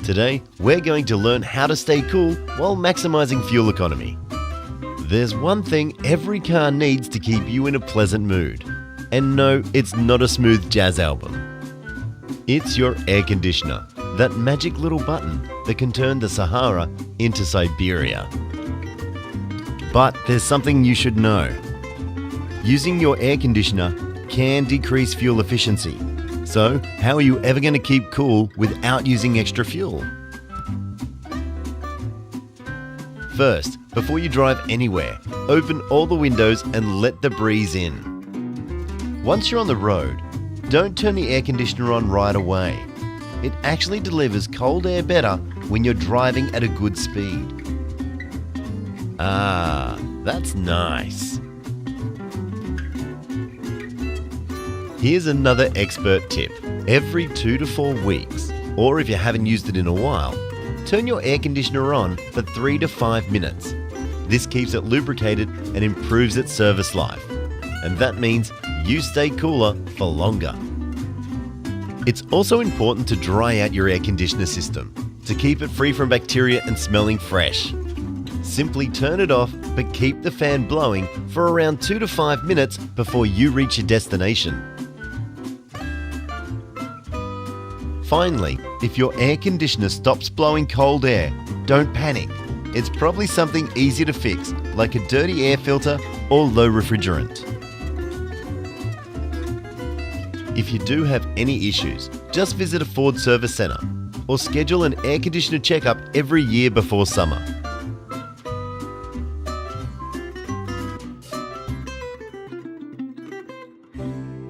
Today, we're going to learn how to stay cool while maximizing fuel economy. There's one thing every car needs to keep you in a pleasant mood. And no, it's not a smooth jazz album. It's your air conditioner, that magic little button that can turn the Sahara into Siberia. But there's something you should know. Using your air conditioner can decrease fuel efficiency. So, how are you ever going to keep cool without using extra fuel? First, before you drive anywhere, open all the windows and let the breeze in. Once you're on the road, don't turn the air conditioner on right away. It actually delivers cold air better when you're driving at a good speed. Ah, that's nice. Here's another expert tip. Every 2 to 4 weeks, or if you haven't used it in a while, turn your air conditioner on for 3 to 5 minutes. This keeps it lubricated and improves its service life. And that means you stay cooler for longer. It's also important to dry out your air conditioner system to keep it free from bacteria and smelling fresh. Simply turn it off, but keep the fan blowing for around 2 to 5 minutes before you reach your destination. Finally, if your air conditioner stops blowing cold air, don't panic. It's probably something easy to fix, like a dirty air filter or low refrigerant. If you do have any issues, just visit a Ford service centre or schedule an air conditioner checkup every year before summer.